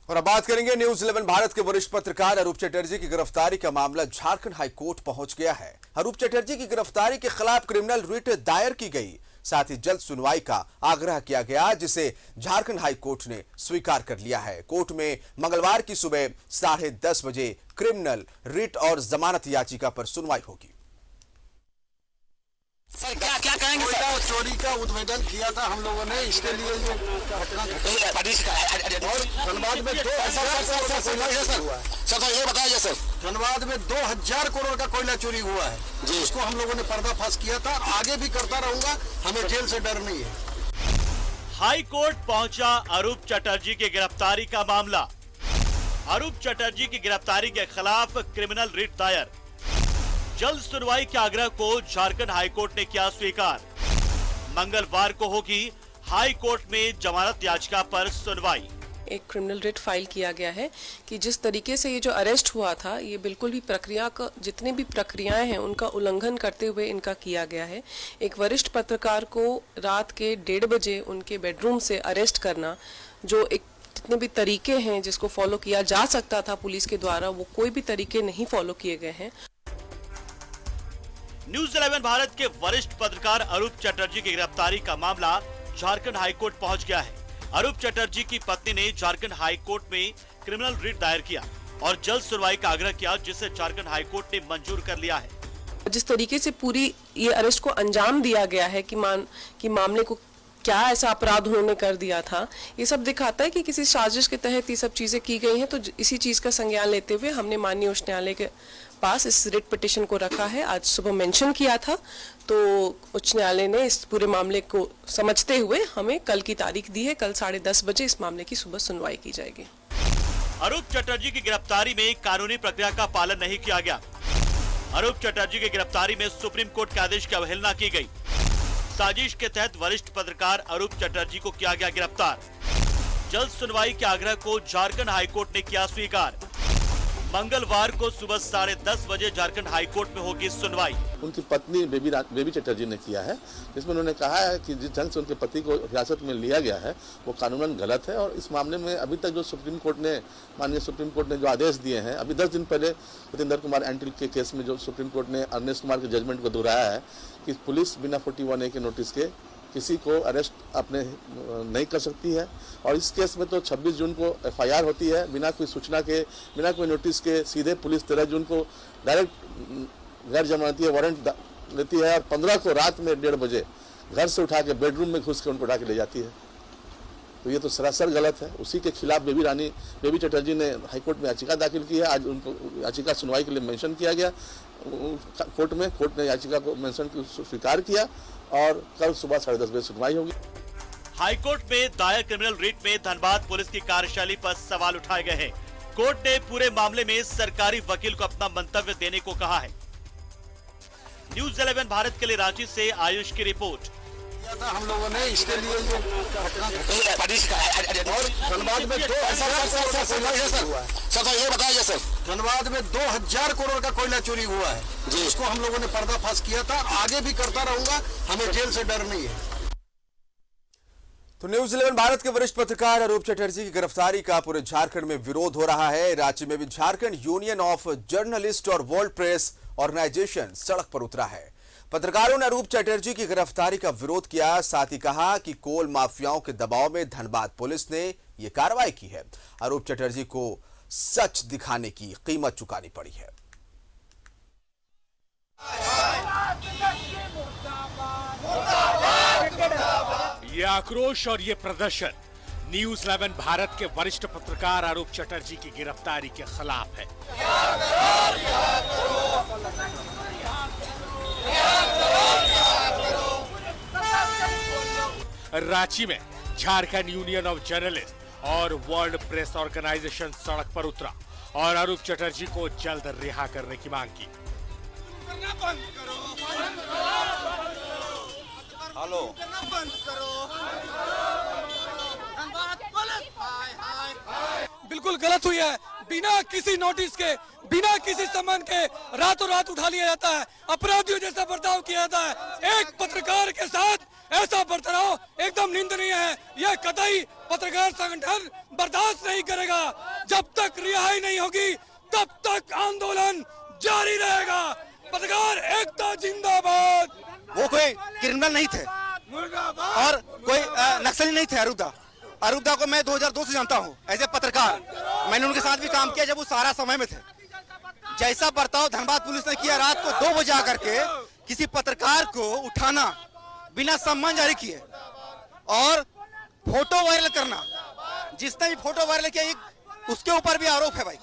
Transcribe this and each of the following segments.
और अब बात करेंगे न्यूज 11 भारत के वरिष्ठ पत्रकार अरूप चटर्जी की गिरफ्तारी का मामला झारखंड हाईकोर्ट पहुंच गया है। अरूप चटर्जी की गिरफ्तारी के खिलाफ क्रिमिनल रिट दायर की गई, साथ ही जल्द सुनवाई का आग्रह किया गया, जिसे झारखंड हाईकोर्ट ने स्वीकार कर लिया है। कोर्ट में मंगलवार की सुबह 10:30 बजे क्रिमिनल रिट और जमानत याचिका पर सुनवाई होगी। सर क्या कहेंगे सर? चोरी का उद्भेदन किया था हम लोगों ने, इसके लिए जो घटना और धनबाद में सर ये बताइए सर। धनबाद में 2000 करोड़ का कोयला चोरी हुआ है जी, इसको हम लोगों ने पर्दाफाश किया था। आगे भी करता रहूंगा, हमें जेल से डर नहीं है। हाई कोर्ट पहुंचा अरूप चटर्जी की गिरफ्तारी का मामला। अरूप चटर्जी की गिरफ्तारी के खिलाफ क्रिमिनल रिट दायर, जल्द सुनवाई के आग्रह को झारखंड हाईकोर्ट ने किया स्वीकार। मंगलवार को होगी हाई कोर्ट में जमानत याचिका पर सुनवाई। एक क्रिमिनल रिट फाइल किया गया है कि जिस तरीके से ये जो अरेस्ट हुआ था, ये बिल्कुल भी प्रक्रिया का, जितने भी प्रक्रियाएं हैं उनका उल्लंघन करते हुए इनका किया गया है। एक वरिष्ठ पत्रकार को रात के 1:30 बजे उनके बेडरूम से अरेस्ट करना, जो एक जितने भी तरीके हैं जिसको फॉलो किया जा सकता था पुलिस के द्वारा, वो कोई भी तरीके नहीं फॉलो किए गए हैं। न्यूज 11 भारत के वरिष्ठ पत्रकार अरूप चटर्जी की गिरफ्तारी का मामला झारखंड हाईकोर्ट पहुंच गया है। अरूप चटर्जी की पत्नी ने झारखंड हाईकोर्ट में क्रिमिनल रिट दायर किया और जल्द सुनवाई का आग्रह किया, जिसे झारखंड हाईकोर्ट ने मंजूर कर लिया है। जिस तरीके से पूरी ये अरेस्ट को अंजाम दिया गया है कि मामले को क्या ऐसा अपराध उन्होंने कर दिया था, ये सब दिखाता है कि किसी साजिश के तहत ये सब चीजें की गई हैं। तो इसी चीज का संज्ञान लेते हुए हमने माननीय उच्च न्यायालय के पास इस रिट पिटीशन को रखा है। आज सुबह मेंशन किया था, तो उच्च न्यायालय ने इस पूरे मामले को समझते हुए हमें कल की तारीख दी है। कल 10:30 बजे इस मामले की सुबह सुनवाई की जाएगी। अरूप चटर्जी की गिरफ्तारी में कानूनी प्रक्रिया का पालन नहीं किया गया। अरूप चटर्जी की गिरफ्तारी में सुप्रीम कोर्ट के आदेश की अवहेलना की गई। साजिश के तहत वरिष्ठ पत्रकार अरूप चटर्जी को किया गया गिरफ्तार। जल्द सुनवाई के आग्रह को झारखंड हाईकोर्ट ने किया स्वीकार। मंगलवार को सुबह 10:30 बजे झारखंड हाईकोर्ट में होगी सुनवाई। उनकी पत्नी बेबी चटर्जी ने किया है, जिसमें उन्होंने कहा है कि जिस ढंग से उनके पति को हिरासत में लिया गया है वो कानूनन गलत है। और इस मामले में अभी तक जो माननीय सुप्रीम कोर्ट ने जो आदेश दिए हैं, अभी 10 दिन पहले सत्येंद्र कुमार एंटिल के केस में जो सुप्रीम कोर्ट ने अर्नेस्ट कुमार के जजमेंट को दोहराया है कि पुलिस बिना 41A के नोटिस के किसी को अरेस्ट अपने नहीं कर सकती है। और इस केस में तो 26 जून को FIR होती है, बिना कोई सूचना के, बिना कोई नोटिस के सीधे पुलिस 13 जून को डायरेक्ट गैर जमानती वारंट लेती है और 15 को रात में 1:30 बजे घर से उठा के बेडरूम में घुस के उनको उठा के ले जाती है। तो ये तो सरासर गलत है। उसी के खिलाफ बेबी चटर्जी ने हाईकोर्ट में याचिका दाखिल की है। आज उनको याचिका सुनवाई के लिए मेंशन किया गया कोर्ट ने याचिका को मेंशन स्वीकार किया और कल सुबह 10:30 बजे सुनवाई होगी। हाईकोर्ट में दायर क्रिमिनल रिट में धनबाद पुलिस की कार्यशैली पर सवाल उठाए गए हैं। कोर्ट ने पूरे मामले में सरकारी वकील को अपना मंतव्य देने को कहा है। न्यूज 11 भारत के लिए रांची से आयुष की रिपोर्ट। हम लोगों ने इसके लिए जो घटना और धनबाद में सर ये बताइए सर। धनबाद में 2000 करोड़ का कोयला चोरी हुआ है जी, इसको हम लोगों ने पर्दाफाश किया था। आगे भी करता रहूंगा, हमें जेल से डर नहीं है। तो न्यूज 11 भारत के वरिष्ठ पत्रकार अरूप चटर्जी की गिरफ्तारी का पूरे झारखंड में विरोध हो रहा है। रांची में भी झारखंड यूनियन ऑफ जर्नलिस्ट और वर्ल्ड प्रेस ऑर्गेनाइजेशन सड़क पर उतरा है। पत्रकारों ने अरूप चटर्जी की गिरफ्तारी का विरोध किया, साथ ही कहा कि कोल माफियाओं के दबाव में धनबाद पुलिस ने यह कार्रवाई की है। अरूप चटर्जी को सच दिखाने की कीमत चुकानी पड़ी है। ये आक्रोश और ये प्रदर्शन न्यूज 11 भारत के वरिष्ठ पत्रकार अरूप चटर्जी की गिरफ्तारी के खिलाफ है। रांची में झारखंड यूनियन ऑफ जर्नलिस्ट और वर्ल्ड प्रेस ऑर्गेनाइजेशन सड़क पर उतरा और अरूप चटर्जी को जल्द रिहा करने की मांग की। हेलो बिल्कुल गलत हुई है। बिना किसी नोटिस के, बिना किसी सम्मान के रातों रात उठा लिया जाता है, अपराधियों जैसा बर्ताव किया जाता है। एक पत्रकार के साथ ऐसा बर्ताव एकदम निंदनीय है। यह कतई पत्रकार संगठन बर्दाश्त नहीं करेगा। जब तक रिहाई नहीं होगी तब तक आंदोलन जारी रहेगा। पत्रकार एकता जिंदाबाद। वो कोई क्रिमिनल नहीं थे और कोई नक्सली नहीं थे। अरूपदा को मैं 2002 से जानता हूँ एज ए पत्रकार। मैंने उनके साथ भी काम किया जब वो सारा समय में थे। जैसा बर्ताव धनबाद पुलिस ने किया, रात को 2 बजे आकर के किसी पत्रकार को उठाना, बिना सम्मान जारी किए और फोटो वायरल करना, जिसने भी फोटो वायरल किया उसके ऊपर भी आरोप है भाई।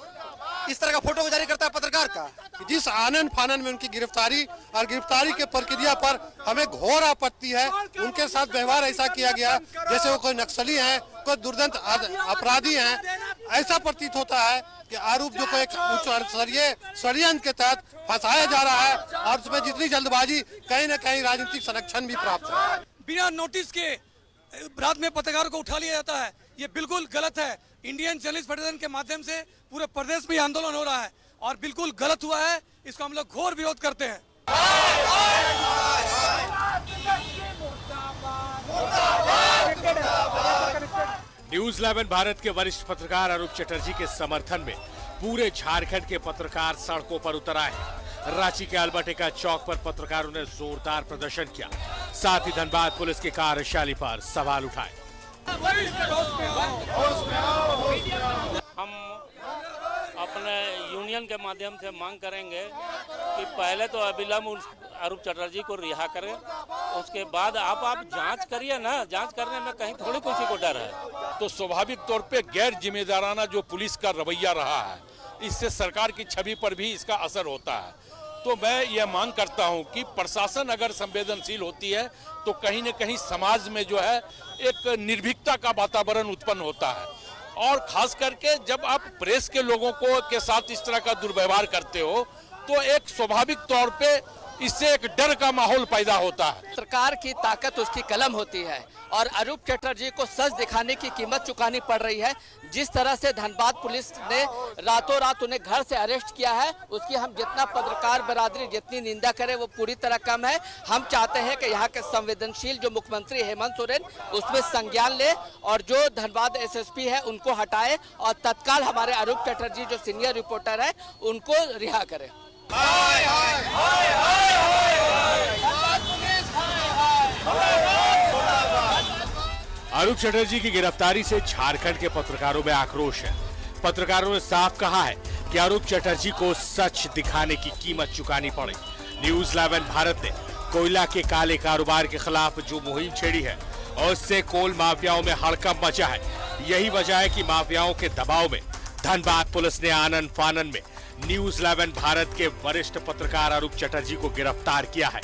इस तरह का फोटो जारी करता है पत्रकार का। जिस आनन फानन में उनकी गिरफ्तारी और गिरफ्तारी के प्रक्रिया पर हमें घोर आपत्ति है। उनके साथ व्यवहार ऐसा किया गया जैसे वो कोई नक्सली हैं, कोई दुर्दांत अपराधी हैं। ऐसा प्रतीत होता है कि आरोप जो को एक उच्च स्तरीय षड्यंत्र के तहत फंसाया जा रहा है और उसमें जितनी जल्दबाजी कहीं न कहीं राजनीतिक संरक्षण भी प्राप्त है। बिना नोटिस के रात में पत्रकार को उठा लिया जाता है, ये बिल्कुल गलत है। इंडियन जर्नलिस्ट फेडरेशन के माध्यम से पूरे प्रदेश में आंदोलन हो रहा है और बिल्कुल गलत हुआ है। इसको हम लोग घोर विरोध करते हैं। न्यूज 11 भारत के वरिष्ठ पत्रकार अरूप चटर्जी के समर्थन में पूरे झारखंड के पत्रकार सड़कों पर उतर आए। रांची के अल्बर्ट चौक पर पत्रकारों ने जोरदार प्रदर्शन किया, साथ ही धनबाद पुलिस की कार्यशैली पर सवाल उठाए। हम अपने यूनियन के माध्यम से मांग करेंगे कि पहले तो अविलंब अरूप चटर्जी को रिहा करें, उसके बाद आप जांच करिए ना। जांच करने में कहीं थोड़ी किसी को डर है। तो स्वाभाविक तौर पे गैर जिम्मेदाराना जो पुलिस का रवैया रहा है, इससे सरकार की छवि पर भी इसका असर होता है। तो मैं यह मांग करता हूं कि प्रशासन अगर संवेदनशील होती है तो कहीं न कहीं समाज में जो है एक निर्भीकता का वातावरण उत्पन्न होता है। और खास करके जब आप प्रेस के लोगों को के साथ इस तरह का दुर्व्यवहार करते हो तो एक स्वाभाविक तौर पे इससे एक डर का माहौल पैदा होता है। सरकार की ताकत उसकी कलम होती है और अरूप चटर्जी को सच दिखाने की कीमत चुकानी पड़ रही है। जिस तरह से धनबाद पुलिस ने रातों रात उन्हें घर से अरेस्ट किया है, उसकी हम जितना पत्रकार बरादरी जितनी निंदा करे वो पूरी तरह कम है। हम चाहते हैं कि यहाँ के संवेदनशील जो मुख्यमंत्री हेमंत सोरेन उसमें संज्ञान ले और जो धनबाद एसएसपी है उनको हटाए और तत्काल हमारे अरूप चटर्जी जो सीनियर रिपोर्टर है उनको रिहा करे। अरूप चटर्जी की गिरफ्तारी से झारखंड के पत्रकारों में आक्रोश है। पत्रकारों ने साफ कहा है कि अरूप चटर्जी को सच दिखाने की कीमत चुकानी पड़े। न्यूज 11 भारत ने कोयला के काले कारोबार के खिलाफ जो मुहिम छेड़ी है और उससे कोल माफियाओं में हड़कंप मचा है। यही वजह है कि माफियाओं के दबाव में धनबाद पुलिस ने आनन फानन में न्यूज 11 भारत के वरिष्ठ पत्रकार अरूप चटर्जी को गिरफ्तार किया है।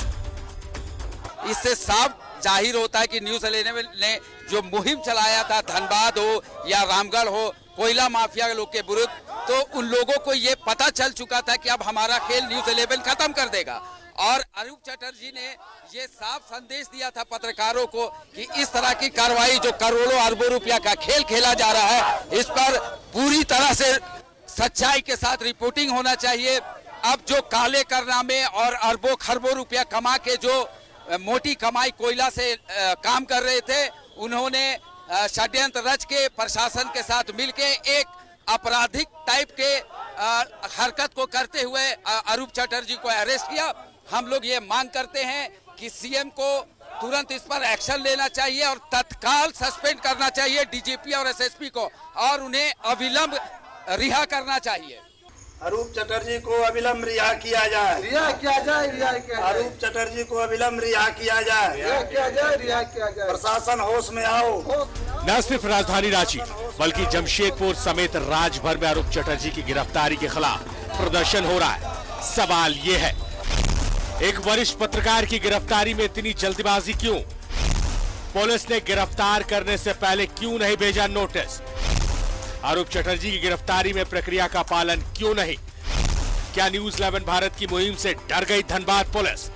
इससे साफ जाहिर होता है कि न्यूज 11 ने जो मुहिम चलाया था, धनबाद हो या रामगढ़ हो, कोयला माफिया लोग के विरुद्ध, तो उन लोगों को ये पता चल चुका था कि अब हमारा खेल न्यूज 11 खत्म कर देगा। और अरूप चटर्जी ने ये साफ संदेश दिया था पत्रकारों को कि इस तरह की कार्रवाई जो करोड़ों अरबों रुपया का खेल खेला जा रहा है, इस पर पूरी तरह से सच्चाई के साथ रिपोर्टिंग होना चाहिए। अब जो काले कारनामे और अरबों खरबों रुपया कमा के जो मोटी कमाई कोयला से काम कर रहे थे, उन्होंने षड्यंत्र रच के प्रशासन के साथ मिलके एक आपराधिक टाइप के हरकत को करते हुए अरूप चटर्जी को अरेस्ट किया। हम लोग ये मांग करते हैं कि सीएम को तुरंत इस पर एक्शन लेना चाहिए और तत्काल सस्पेंड करना चाहिए डीजीपी और एसएसपी को और उन्हें अविलंब रिहा करना चाहिए। अरूप चटर्जी को अविलंब रिहा किया जाए। रिहा किया जाए। अरूप चटर्जी को अविलंब रिहा किया जाए। प्रशासन होश में आओ। न सिर्फ राजधानी रांची बल्कि जमशेदपुर समेत राज्य भर में अरूप चटर्जी की गिरफ्तारी के खिलाफ प्रदर्शन हो रहा है। सवाल ये है, एक वरिष्ठ पत्रकार की गिरफ्तारी में इतनी जल्दबाजी क्यों? पुलिस ने गिरफ्तार करने से पहले क्यों नहीं भेजा नोटिस? अरूप चटर्जी की गिरफ्तारी में प्रक्रिया का पालन क्यों नहीं? क्या न्यूज 11 भारत की मुहिम से डर गई धनबाद पुलिस?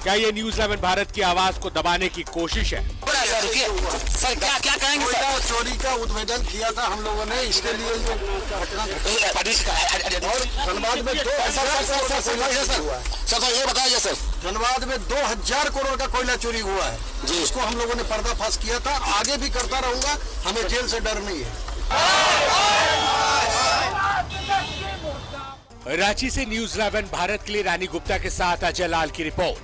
क्या ये न्यूज 11 भारत की आवाज को दबाने की कोशिश है? सर क्या कहेंगे सर? चोरी का उद्भेदन किया था हम लोगों ने, इसके लिए जो घटना धनबाद में सर ये बताइए सर धनबाद में 2000 करोड़ का कोयला चोरी हुआ है जी, इसको हम लोगों ने पर्दाफाश किया था, आगे भी करता रहूंगा, हमें जेल से डर नहीं है। रांची से न्यूज 11 भारत के लिए रानी गुप्ता के साथ अजय लाल की रिपोर्ट।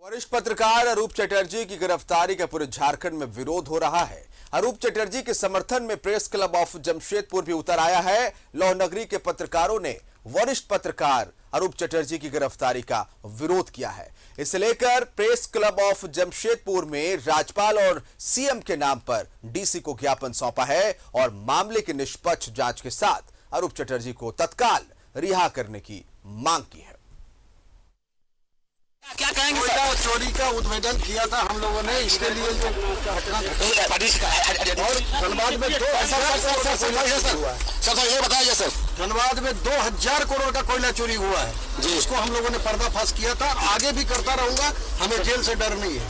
वरिष्ठ पत्रकार अरूप चटर्जी की गिरफ्तारी का पूरे झारखंड में विरोध हो रहा है। अरूप चटर्जी के समर्थन में प्रेस क्लब ऑफ जमशेदपुर भी उतर आया है। लौ नगरी के पत्रकारों ने वरिष्ठ पत्रकार अरूप चटर्जी की गिरफ्तारी का विरोध किया है। इसे लेकर प्रेस क्लब ऑफ जमशेदपुर में राज्यपाल और सीएम के नाम पर डीसी को ज्ञापन सौंपा है और मामले की निष्पक्ष जांच के साथ अरूप चटर्जी को तत्काल रिहा करने की मांग की है। क्या कहेंगे कोयला चोरी का उद्भेदन किया था हम लोगों ने, इसके लिए जो घटना और धनबाद में ये बताइए सर, धनबाद में 2000 करोड़ का कोयला चोरी हुआ है जी, इसको हम लोगों ने पर्दाफाश किया था, आगे भी करता रहूंगा, हमें जेल से डर नहीं है।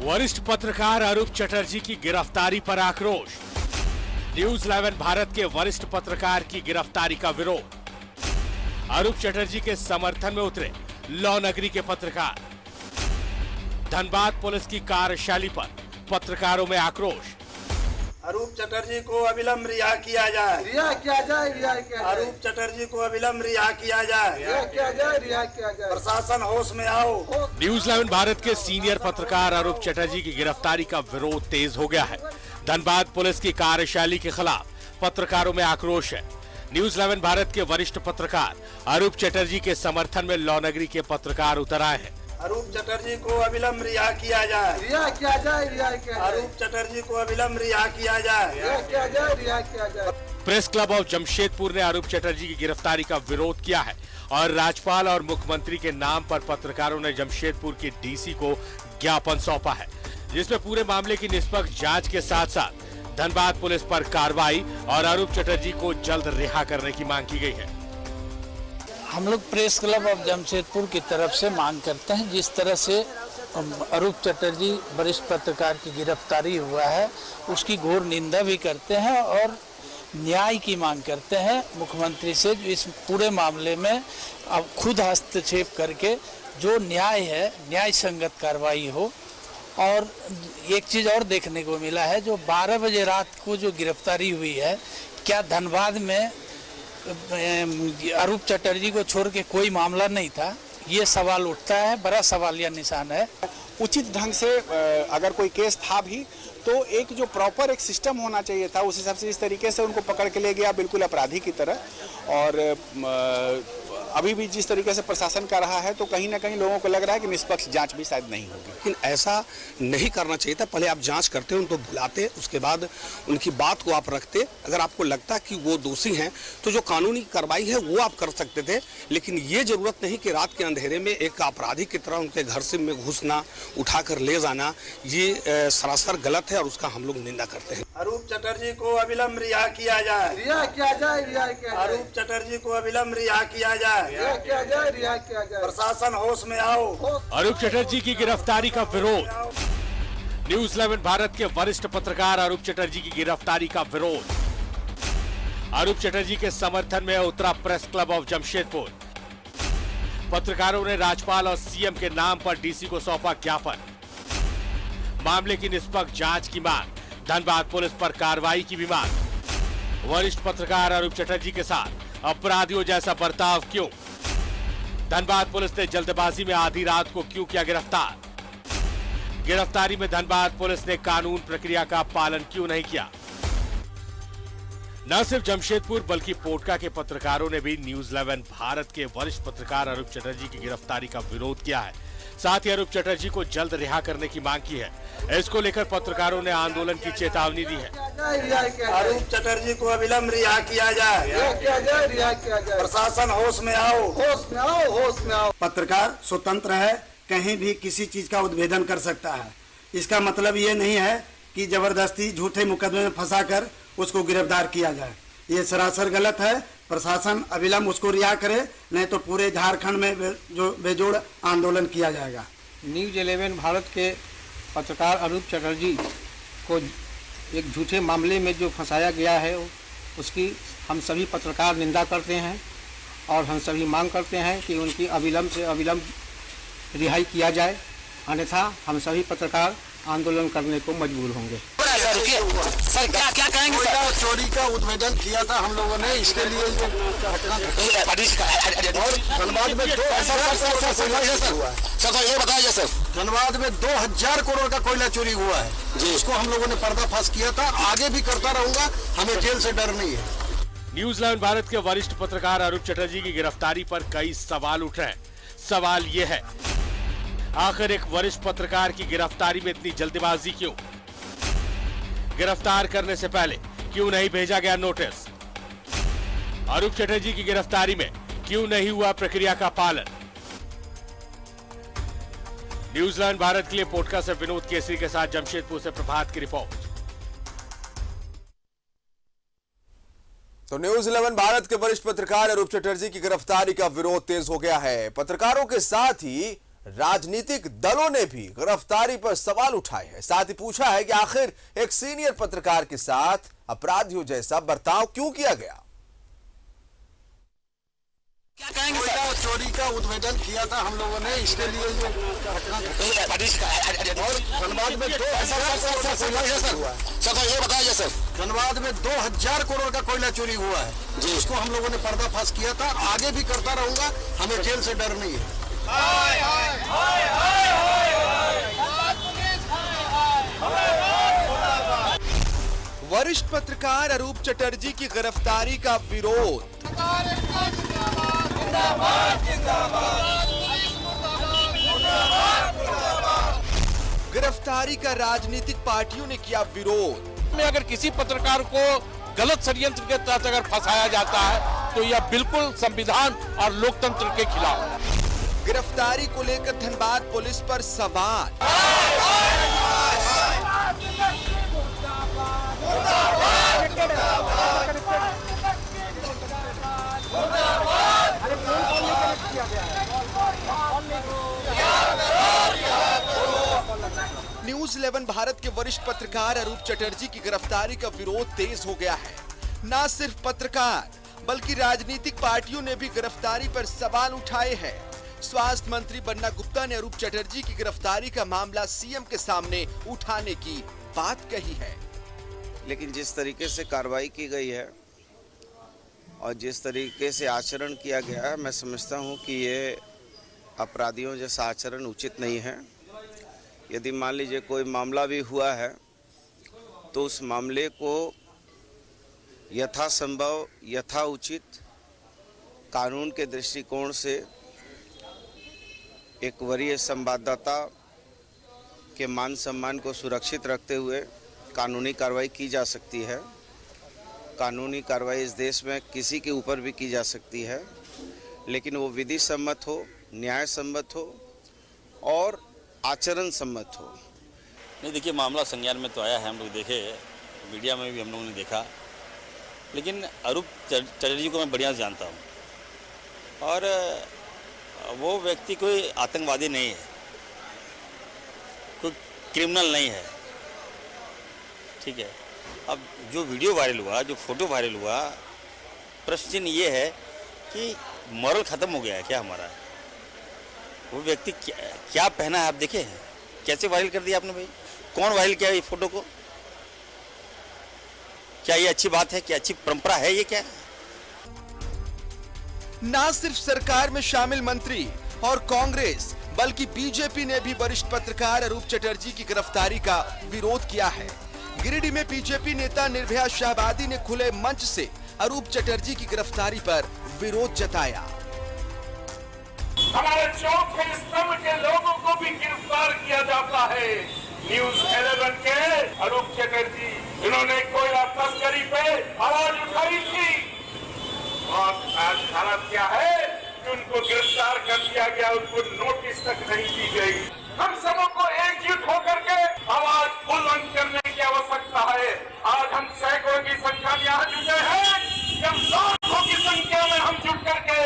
वरिष्ठ पत्रकार अरूप चटर्जी की गिरफ्तारी पर आक्रोश। न्यूज 11 भारत के वरिष्ठ पत्रकार की गिरफ्तारी का विरोध। अरूप चटर्जी के समर्थन में उतरे लौ नगरी के पत्रकार। धनबाद पुलिस की कार्यशैली पर पत्रकारों में आक्रोश। अरूप चटर्जी को अविलंब रिहा किया जाए, रिहा किया जाए, रिहा किया जाए। अरूप चटर्जी को अविलंब रिहा किया जाए, रिहा किया जाए, रिहा किया जाए। प्रशासन होश में आओ। न्यूज 11 भारत के सीनियर पत्रकार अरूप चटर्जी की गिरफ्तारी का विरोध तेज हो गया है। धनबाद पुलिस की कार्यशैली के खिलाफ पत्रकारों में आक्रोश है। न्यूज 11 भारत के वरिष्ठ पत्रकार अरूप चटर्जी के समर्थन में लौ नगरी के पत्रकार उतर आए हैं। अरूप चटर्जी को अविलंब रिहा किया जाए, रिहा किया जाए, रिहा किया जाए। अरूप चटर्जी को अविलंब रिहा किया जाए, रिहा किया जाए, रिहा किया जाए। प्रेस क्लब ऑफ जमशेदपुर ने अरूप चटर्जी की गिरफ्तारी का विरोध किया है और राज्यपाल और मुख्यमंत्री के नाम पर पत्रकारों ने जमशेदपुर के डीसी को ज्ञापन सौंपा है, जिसमें पूरे मामले की निष्पक्ष जांच के साथ साथ धनबाद पुलिस पर कार्रवाई और अरूप चटर्जी को जल्द रिहा करने की मांग की गई है। हम लोग प्रेस क्लब ऑफ जमशेदपुर की तरफ से मांग करते हैं, जिस तरह से अरूप चटर्जी वरिष्ठ पत्रकार की गिरफ्तारी हुआ है उसकी घोर निंदा भी करते हैं और न्याय की मांग करते हैं मुख्यमंत्री से। इस पूरे मामले में अब खुद हस्तक्षेप करके जो न्याय है, न्याय संगत कार्रवाई हो। और एक चीज़ और देखने को मिला है, जो 12 बजे रात को जो गिरफ्तारी हुई है, क्या धनबाद में अरूप चटर्जी को छोड़ के कोई मामला नहीं था? ये सवाल उठता है, बड़ा सवालिया निशान है। उचित ढंग से अगर कोई केस था भी तो एक जो प्रॉपर एक सिस्टम होना चाहिए था, उस हिसाब से इस तरीके से उनको पकड़ के ले गया बिल्कुल अपराधी की तरह। और अभी भी जिस तरीके से प्रशासन कर रहा है तो कहीं ना कहीं लोगों को लग रहा है कि निष्पक्ष जांच भी शायद नहीं होगी। लेकिन ऐसा नहीं करना चाहिए था। पहले आप जांच करते, उनको बुलाते, उसके बाद उनकी बात को आप रखते। अगर आपको लगता कि वो दोषी हैं तो जो कानूनी कार्रवाई है वो आप कर सकते थे, लेकिन ये जरूरत नहीं कि रात के अंधेरे में एक अपराधी की तरह उनके घर से में घुसना, उठाकर ले जाना, ये सरासर गलत है और उसका हम लोग निंदा करते हैं। अरूप चटर्जी को अविलंब रिहा किया जाए, रिहा किया जाए, रिहा किया जाए। अरूप चटर्जी को अविलंब रिहा किया जाए, रिहा किया जाए, रिहा किया जाए। प्रशासन होश में आओ। अरूप चटर्जी की गिरफ्तारी का विरोध। न्यूज 11 भारत के वरिष्ठ पत्रकार अरूप चटर्जी की गिरफ्तारी का विरोध। अरूप चटर्जी के समर्थन में उतरा प्रेस क्लब ऑफ जमशेदपुर। पत्रकारों ने राज्यपाल और सीएम के नाम पर डीसी को सौंपा ज्ञापन। मामले की निष्पक्ष जांच की मांग, धनबाद पुलिस पर कार्रवाई की भी मांग। वरिष्ठ पत्रकार अरूप चटर्जी के साथ अपराधियों जैसा बर्ताव क्यों? धनबाद पुलिस ने जल्दबाजी में आधी रात को क्यों किया गिरफ्तार? गिरफ्तारी में धनबाद पुलिस ने कानून प्रक्रिया का पालन क्यों नहीं किया? न सिर्फ जमशेदपुर बल्कि पोटका के पत्रकारों ने भी न्यूज 11 भारत के वरिष्ठ पत्रकार अरूप चटर्जी की गिरफ्तारी का विरोध किया है। साथ ही अरूप चटर्जी को जल्द रिहा करने की मांग की है। इसको लेकर पत्रकारों ने आंदोलन की चेतावनी दी है। अरूप चटर्जी को अविलंब रिहा किया जाए, रिहा किया जाए, रिहा किया जाए। प्रशासन होश में आओ, होश में आओ, होश में आओ। पत्रकार स्वतंत्र है, कहीं भी किसी चीज का उद्भेदन कर सकता है। इसका मतलब ये नहीं है कि जबरदस्ती झूठे मुकदमे में फंसाकर उसको गिरफ्तार किया जाए। ये सरासर गलत है। प्रशासन अविलंब उसको रिहा करे, नहीं तो पूरे झारखंड में जो बेजोड़ आंदोलन किया जाएगा। न्यूज 11 भारत के पत्रकार अरूप चटर्जी को एक झूठे मामले में जो फंसाया गया है उसकी हम सभी पत्रकार निंदा करते हैं और हम सभी मांग करते हैं कि उनकी अविलंब से अविलंब रिहाई किया जाए, अन्यथा हम सभी पत्रकार आंदोलन करने को मजबूर होंगे। सर क्या कहेंगे सर? चोरी का उद्भेदन किया था हम लोगों ने, इसके लिए जो घटना धनबाद में ये बताइए सर, धनबाद में 2000 करोड़ का कोयला चोरी हुआ है जिसको हम लोगों ने पर्दाफाश किया था, आगे भी करता रहूंगा, हमें जेल से डर नहीं है। न्यूज 11 भारत के वरिष्ठ पत्रकार अरूप चटर्जी की गिरफ्तारी पर कई सवाल उठ रहे हैं। सवाल ये है, आखिर एक वरिष्ठ पत्रकार की गिरफ्तारी में इतनी जल्दबाजी क्यों? गिरफ्तार करने से पहले क्यों नहीं भेजा गया नोटिस? अरूप चटर्जी की गिरफ्तारी में क्यों नहीं हुआ प्रक्रिया का पालन? न्यूज 11 भारत के लिए पॉडकास्ट से विनोद केसरी के साथ जमशेदपुर से प्रभात की रिपोर्ट। तो न्यूज 11 भारत के वरिष्ठ पत्रकार अरूप चटर्जी की गिरफ्तारी का विरोध तेज हो गया है। पत्रकारों के साथ ही राजनीतिक दलों ने भी गिरफ्तारी पर सवाल उठाए हैं। साथ ही पूछा है कि आखिर एक सीनियर पत्रकार के साथ अपराधियों जैसा बर्ताव क्यों किया गया। क्या कहेंगे सर? चोरी का उद्भेदन किया था हम लोगों ने, इसके लिए जो घटना धनबाद में ये बताइए सर, धनबाद में 2000 करोड़ का कोयला चोरी हुआ है जिसको हम लोगों ने पर्दाफाश किया था, आगे भी करता रहूंगा, हमें जेल से डर नहीं है। वरिष्ठ पत्रकार अरूप चटर्जी की गिरफ्तारी का विरोध। गिरफ्तारी का राजनीतिक पार्टियों ने किया विरोध। में अगर किसी पत्रकार को गलत षड्यंत्र के तहत अगर फंसाया जाता है तो यह बिल्कुल संविधान और लोकतंत्र के खिलाफ। गिरफ्तारी को लेकर धनबाद पुलिस पर सवाल। न्यूज 11 भारत के वरिष्ठ पत्रकार अरूप चटर्जी की गिरफ्तारी का विरोध तेज हो गया है। न सिर्फ पत्रकार बल्कि राजनीतिक पार्टियों ने भी गिरफ्तारी पर सवाल उठाए हैं। स्वास्थ्य मंत्री बन्ना गुप्ता ने अरूप चटर्जी की गिरफ्तारी का मामला सीएम के सामने उठाने की बात कही है। लेकिन जिस तरीके से कार्रवाई की गई है और जिस तरीके से आचरण किया गया है, मैं समझता हूं कि ये अपराधियों जैसा आचरण उचित नहीं है। यदि मान लीजिए कोई मामला भी हुआ है तो उस मामले को यथासंभव यथा उचित कानून के दृष्टिकोण से एक वरीय संवाददाता के मान सम्मान को सुरक्षित रखते हुए कानूनी कार्रवाई की जा सकती है। कानूनी कार्रवाई इस देश में किसी के ऊपर भी की जा सकती है, लेकिन वो विधि सम्मत हो, न्याय सम्मत हो और आचरण सम्मत हो। नहीं, देखिए मामला संज्ञान में तो आया है, हम लोग देखे, मीडिया में भी हम लोगों ने देखा, लेकिन अरूप चटर्जी को मैं बढ़िया से जानता हूँ और वो व्यक्ति कोई आतंकवादी नहीं है, कोई क्रिमिनल नहीं है, ठीक है। अब जो वीडियो वायरल हुआ, जो फोटो वायरल हुआ, प्रश्न चिन्ह ये है कि मॉरल ख़त्म हो गया है क्या हमारा? वो व्यक्ति क्या पहना है आप देखे हैं? कैसे वायरल कर दिया आपने भाई? कौन वायरल किया ये फोटो को? क्या ये अच्छी बात है? क्या अच्छी परंपरा है ये? क्या ना सिर्फ सरकार में शामिल मंत्री और कांग्रेस बल्कि बीजेपी ने भी वरिष्ठ पत्रकार अरूप चटर्जी की गिरफ्तारी का विरोध किया है। गिरिडीह में बीजेपी नेता निर्भया शाहबादी ने खुले मंच से अरूप चटर्जी की गिरफ्तारी पर विरोध जताया। हमारे चौथे स्तंभ के लोगों को भी गिरफ्तार किया जाता है। न्यूज 11 के अरूप चटर्जी, इन्होंने कोयला तस्करी पे आवाज उठाई थी और आज हालत क्या है कि उनको गिरफ्तार कर दिया गया, उनको नोटिस तक नहीं दी गई। हम सबों को एकजुट होकर के आवाज बुलंद करने की आवश्यकता है। आज हम सैकड़ों की संख्या में यहाँ जुटे हैं, जब लाखों की संख्या में हम जुट करके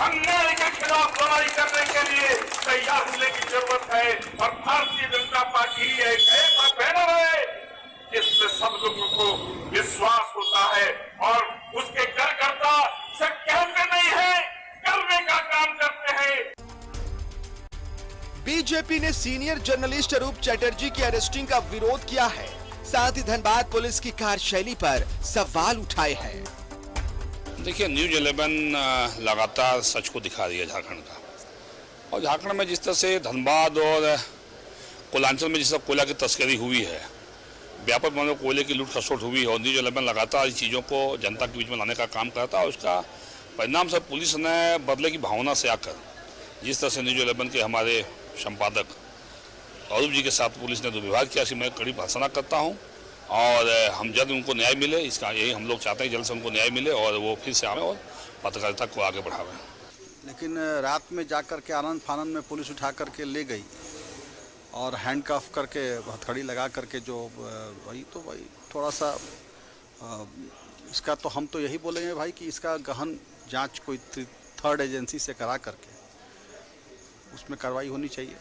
अन्याय के खिलाफ लड़ाई करने के लिए तैयार होने की जरूरत है और भारतीय जनता पार्टी ही एक ऐसा बैनर है जिससे सब लोगों को विश्वास होता है और उसके कार्यकर्ता सिर्फ कहते नहीं है, करने का काम करते हैं। बीजेपी ने सीनियर जर्नलिस्ट अरूप चटर्जी की अरेस्टिंग का विरोध किया है। साथ ही धनबाद पुलिस की कार्यशैली पर सवाल उठाए हैं। देखिए, न्यूज 11 लगातार सच को दिखा रही है झारखंड का, और झारखंड में जिस तरह से धनबाद और कोलांचल में जिस तरह कोयला की तस्करी हुई है, व्यापक मात्रा में कोयले की लूट खसोट हुई है, और न्यूज 11 लगातार इस चीज़ों को जनता के बीच में लाने का काम करता है। उसका परिणाम से पुलिस ने बदले की भावना से आकर जिस तरह से न्यूज 11 के हमारे संपादक अरूप जी के साथ पुलिस ने दुर्व्यवहार किया, इसकी मैं कड़ी भर्त्सना करता हूं, और हम जल्द उनको न्याय मिले, इसका यही हम लोग चाहते हैं, जल्द से उनको न्याय मिले और वो फिर से आए और पत्रकारिता को आगे बढ़ावें। लेकिन रात में जाकर के आनंद फानंद में पुलिस उठा करके ले गई और हैंडकफ करके हथकड़ी लगा करके, जो वही तो भाई थोड़ा सा इसका तो हम तो यही बोलेंगे भाई कि इसका गहन जांच कोई थर्ड एजेंसी से करा करके उसमें कार्रवाई होनी चाहिए।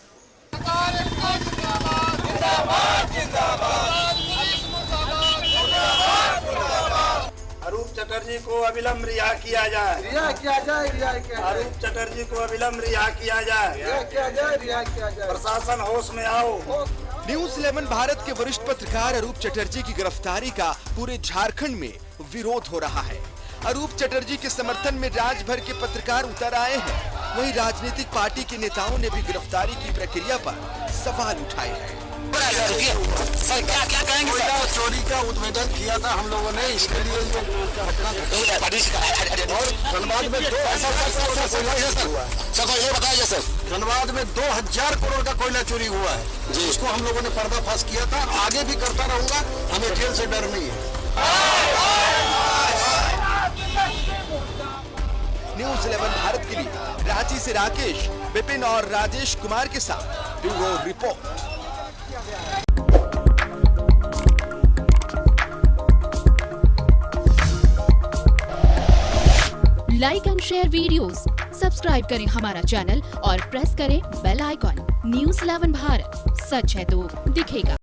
अरूप चटर्जी को अविलंब रिहा किया जाए। रिहा किया जाए, रिहा किया जाए। अरूप चटर्जी को अविलंब रिहा किया जाए। रिहा किया जाए, रिहा किया जाए। प्रशासन होश में आओ। न्यूज 11 भारत के वरिष्ठ पत्रकार अरूप चटर्जी की गिरफ्तारी का पूरे झारखंड में विरोध हो रहा है। अरूप चटर्जी के समर्थन में राज्य भर के पत्रकार उतर आए हैं। वहीं राजनीतिक पार्टी के नेताओं ने भी गिरफ्तारी की प्रक्रिया पर सवाल उठाए हैं। सर क्या कहेंगे सर? चोरी का उद्भेदन किया था हम लोगों ने, इसके लिए जो घटना और धनबाद में धनबाद में 2000 करोड़ का कोयला चोरी हुआ है, जिसको हम लोगों ने पर्दाफाश किया था। आगे भी करता रहूंगा, हमें जेल से डर नहीं है। न्यूज 11 भारत के लिए रांची से राकेश, विपिन और राजेश कुमार के साथ bureau report. Like and share videos, subscribe करें हमारा चैनल और प्रेस करें बेल आइकॉन। न्यूज 11 भारत, सच है तो दिखेगा।